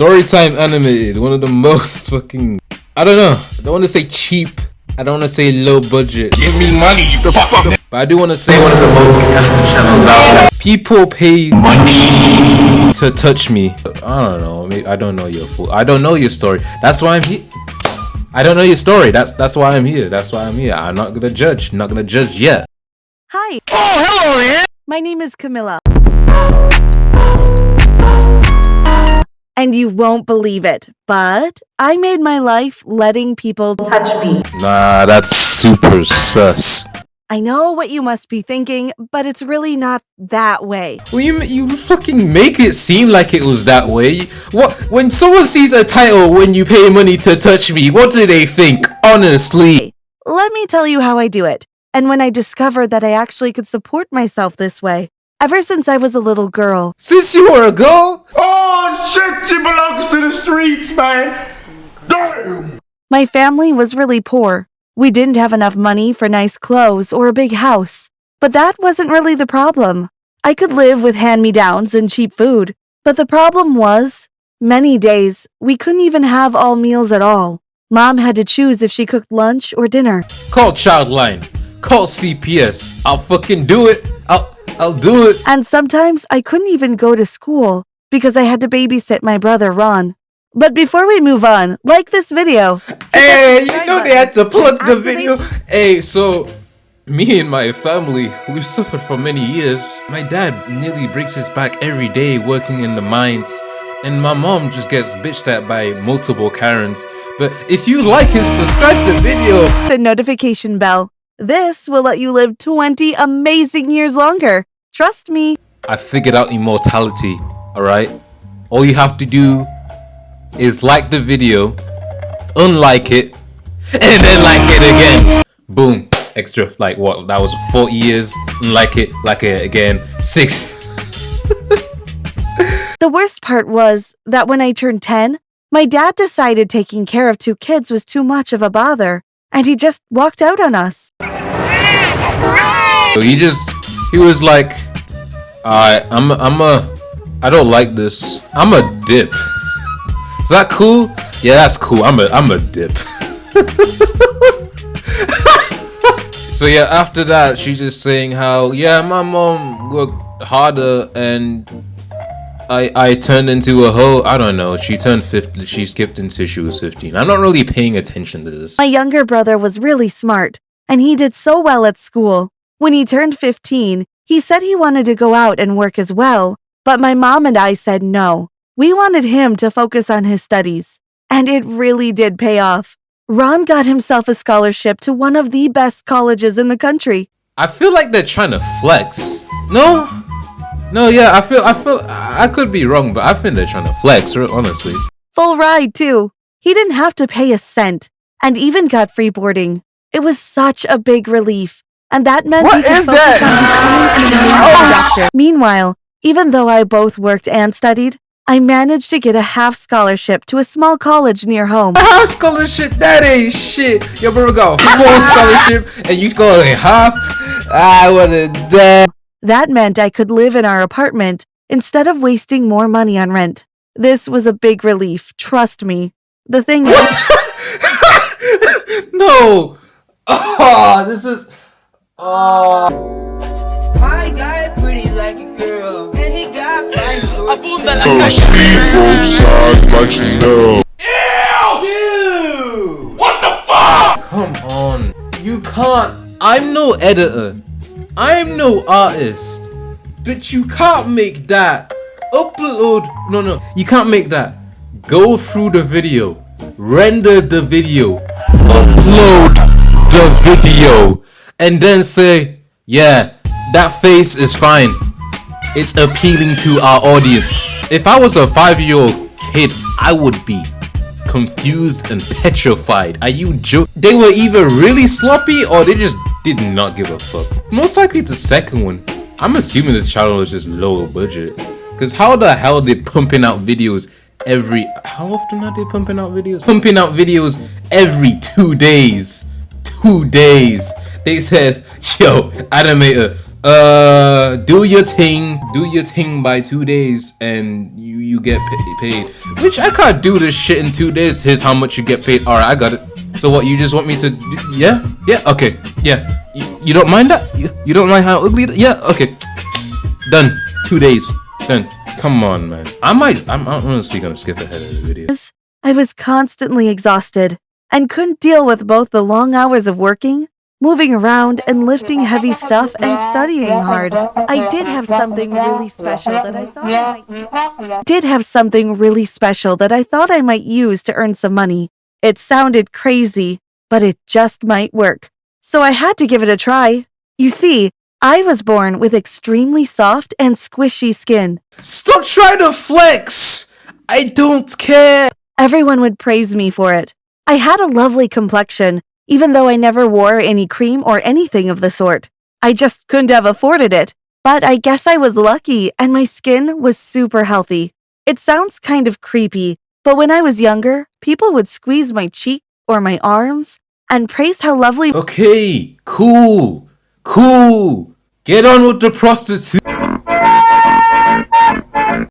Storytime animated, one of the most fucking, I don't know, I don't want to say cheap, I don't want to say low budget. Give me money, you fuck. But I do want to say one of the most handsome channels out there. People pay money to touch me. I don't know, maybe I don't know your I don't know your story. That's why I'm here. I don't know your story. That's why I'm here. That's why I'm here. I'm not gonna judge. Not gonna judge yet. Hi. Oh, hello there. My name is Camilla. And you won't believe it, but I made my life letting people touch me. Nah, that's super sus. I know what you must be thinking, but it's really not that way. Well, you fucking make it seem like it was that way. What? When someone sees a title, when you pay money to touch me, what do they think? Honestly. Let me tell you how I do it. And when I discovered that I actually could support myself this way. Ever since I was a little girl. Since you were a girl? Oh shit, she belongs to the streets, man. Damn. My family was really poor. We didn't have enough money for nice clothes or a big house. But that wasn't really the problem. I could live with hand-me-downs and cheap food. But the problem was, many days, we couldn't even have all meals at all. Mom had to choose if she cooked lunch or dinner. Call Childline. Call CPS. I'll fucking do it. I'll do it. And sometimes I couldn't even go to school because I had to babysit my brother Ron. But before we move on, like this video. Hey, you know they had to plug the video. Hey, so me and my family, we've suffered for many years. My dad nearly breaks his back every day working in the mines. And my mom just gets bitched at by multiple Karens. But if you like and subscribe to the video, the notification bell. This will let you live 20 amazing years longer. Trust me. I figured out immortality, alright? All you have to do is like the video, unlike it, and then like it again. Boom. Extra, like what? That was 40 years. Unlike it, like it again. 6. The worst part was that when I turned 10, my dad decided taking care of 2 kids was too much of a bother. And he just walked out on us. So he was like, I don't like this. I'm a dip. Is that cool? Yeah, that's cool. I'm a dip. So yeah, after that, she's just saying how, yeah, my mom worked harder and I turned into a hoe. I don't know. She turned 50. She skipped until she was 15. I'm not really paying attention to this. My younger brother was really smart, and he did so well at school. When he turned 15, he said he wanted to go out and work as well, but my mom and I said no. We wanted him to focus on his studies, and it really did pay off. Ron got himself a scholarship to one of the best colleges in the country. I feel like they're trying to flex. No, yeah, I could be wrong, but I think they're trying to flex, honestly. Full ride, too. He didn't have to pay a cent, and even got free boarding. It was such a big relief, and that meant he could focus on becoming an amazing doctor. Meanwhile, even though I both worked and studied, I managed to get a half scholarship to a small college near home. A half scholarship? That ain't shit. Your brother got a full scholarship, and you got a half? I would've done. That meant I could live in our apartment instead of wasting more money on rent. This was a big relief, trust me. The thing is... No! Oh, this is... Oh... My guy pretty like a girl, and he got 5 stores. Ew! What the fuck? Come on. You can't... I'm no editor. I'm no artist, but you can't make that upload. No, you can't make that. Go through the video, render the video, upload the video, and then say, yeah, that face is fine. It's appealing to our audience. If I was a 5-year-old kid, I would be confused and petrified. Are you joking? They were either really sloppy or they just did not give a fuck. Most likely the second one. I'm assuming this channel is just lower budget. Cause how the hell are they pumping out videos how often are they pumping out videos? Pumping out videos every 2 days. 2 days. They said, yo, animator, do your thing by 2 days and you get paid. Which I can't do this shit in 2 days. Here's how much you get paid. All right, I got it. So what, you just want me to yeah, okay, yeah, you don't mind that? You don't mind how ugly yeah, okay, done. 2 days, done. Come on, man. I'm honestly gonna skip ahead of the video. I was constantly exhausted and couldn't deal with both the long hours of working, moving around, and lifting heavy stuff and studying hard. I did have something really special that I thought I might use to earn some money. It sounded crazy, but it just might work. So I had to give it a try. You see, I was born with extremely soft and squishy skin. Stop trying to flex! I don't care! Everyone would praise me for it. I had a lovely complexion, even though I never wore any cream or anything of the sort. I just couldn't have afforded it. But I guess I was lucky and my skin was super healthy. It sounds kind of creepy, but when I was younger, people would squeeze my cheek or my arms and praise how lovely. Okay, cool. Get on with the prostitute.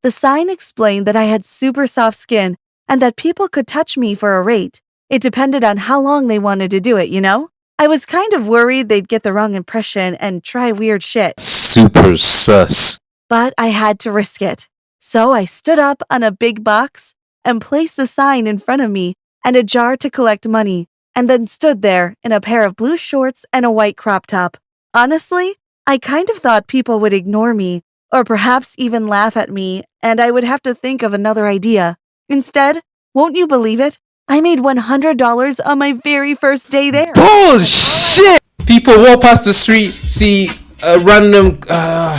The sign explained that I had super soft skin and that people could touch me for a rate. It depended on how long they wanted to do it, you know? I was kind of worried they'd get the wrong impression and try weird shit. Super sus. But I had to risk it. So I stood up on a big box and placed the sign in front of me and a jar to collect money, and then stood there in a pair of blue shorts and a white crop top. Honestly, I kind of thought people would ignore me, or perhaps even laugh at me, and I would have to think of another idea. Instead, won't you believe it? I made $100 on my very first day there. Bullshit! People walk past the street, see a random.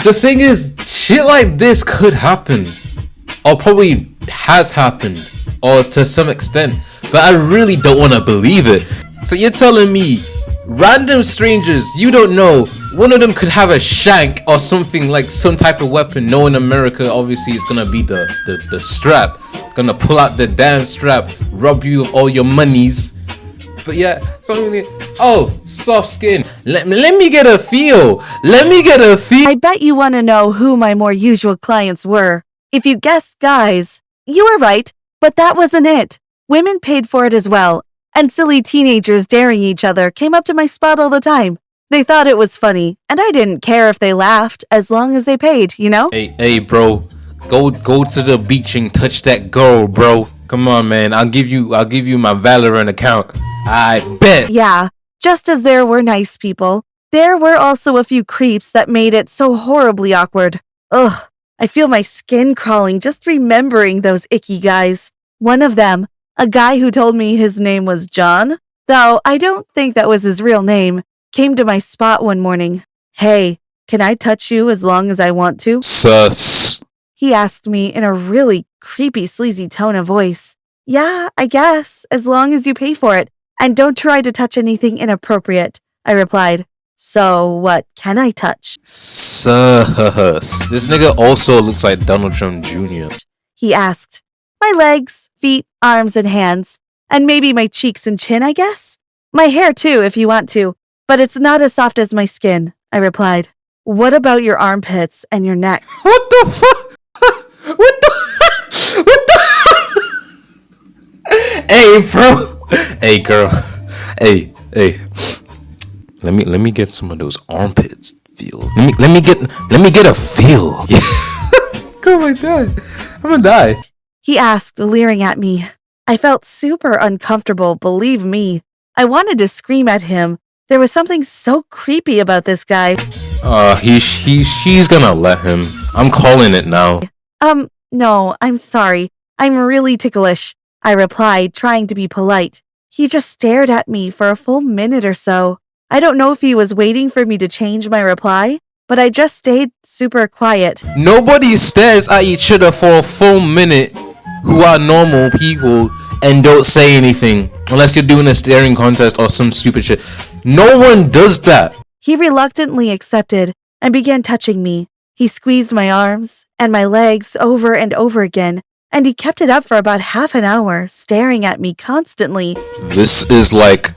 The thing is, shit like this could happen, or probably has happened, or to some extent. But I really don't want to believe it. So you're telling me, random strangers you don't know, one of them could have a shank or something, like some type of weapon. Knowing America, obviously it's gonna be the strap. Gonna pull out the damn strap, rob you of all your monies. But yeah, something like, oh, soft skin. Let me get a feel. I bet you want to know who my more usual clients were. If you guessed guys, you were right, but that wasn't it. Women paid for it as well, and silly teenagers daring each other came up to my spot all the time. They thought it was funny, and I didn't care if they laughed as long as they paid, you know? Hey, bro. Go to the beach and touch that girl, bro. Come on, man. I'll give you my Valorant account. I bet. Yeah, just as there were nice people, there were also a few creeps that made it so horribly awkward. Ugh, I feel my skin crawling just remembering those icky guys. One of them, a guy who told me his name was John, though I don't think that was his real name, came to my spot one morning. Hey, can I touch you as long as I want to? Sus. He asked me in a really creepy, sleazy tone of voice. Yeah, I guess, as long as you pay for it, and don't try to touch anything inappropriate, I replied. So, what can I touch? Sus. This nigga also looks like Donald Trump Jr. He asked. My legs, feet, arms, and hands, and maybe my cheeks and chin, I guess? My hair too, if you want to, but it's not as soft as my skin, I replied. What about your armpits and your neck? What the fuck? What the? Hey, bro. Hey, girl. Hey. Let me get some of those armpits feel. Let me get a feel. Yeah. Oh my god. I'm gonna die. He asked, leering at me. I felt super uncomfortable, believe me. I wanted to scream at him. There was something so creepy about this guy. She's gonna let him. I'm calling it now. No, I'm sorry. I'm really ticklish, I replied, trying to be polite. He just stared at me for a full minute or so. I don't know if he was waiting for me to change my reply, but I just stayed super quiet. Nobody stares at each other for a full minute who are normal people and don't say anything unless you're doing a staring contest or some stupid shit. No one does that. He reluctantly accepted and began touching me. He squeezed my arms and my legs over and over again, and he kept it up for about half an hour, staring at me constantly. This is like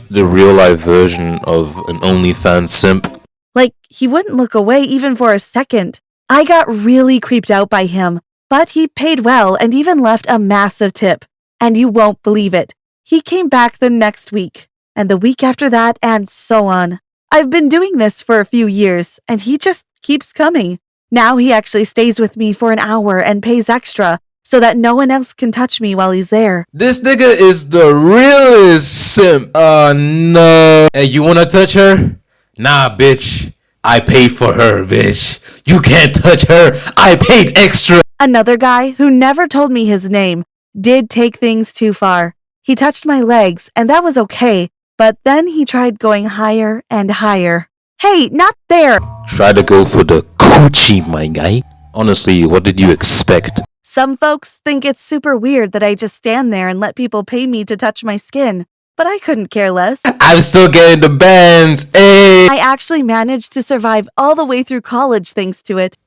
the real life version of an OnlyFans simp. Like, he wouldn't look away even for a second. I got really creeped out by him, but he paid well and even left a massive tip. And you won't believe it. He came back the next week, and the week after that, and so on. I've been doing this for a few years, and he just keeps coming. Now he actually stays with me for an hour and pays extra so that no one else can touch me while he's there. This nigga is the realest simp. No. Hey, you wanna touch her? Nah, bitch. I paid for her, bitch. You can't touch her. I paid extra. Another guy who never told me his name did take things too far. He touched my legs, and that was okay, but then he tried going higher and higher. Hey, not there! Try to go for the coochie, my guy. Honestly, what did you expect? Some folks think it's super weird that I just stand there and let people pay me to touch my skin, but I couldn't care less. I'm still getting the bands, ayy. I actually managed to survive all the way through college thanks to it.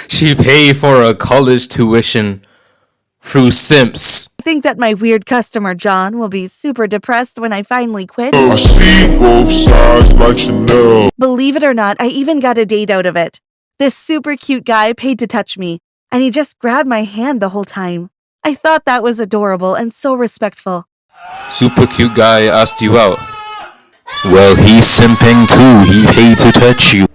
She paid for a college tuition through simps. I think that my weird customer John will be super depressed when I finally quit. I see both sides like Chanel. Believe it or not, I even got a date out of it. This super cute guy paid to touch me, and he just grabbed my hand the whole time. I thought that was adorable and so respectful. Super cute guy asked you out. Well, he's simping too. He paid to touch you.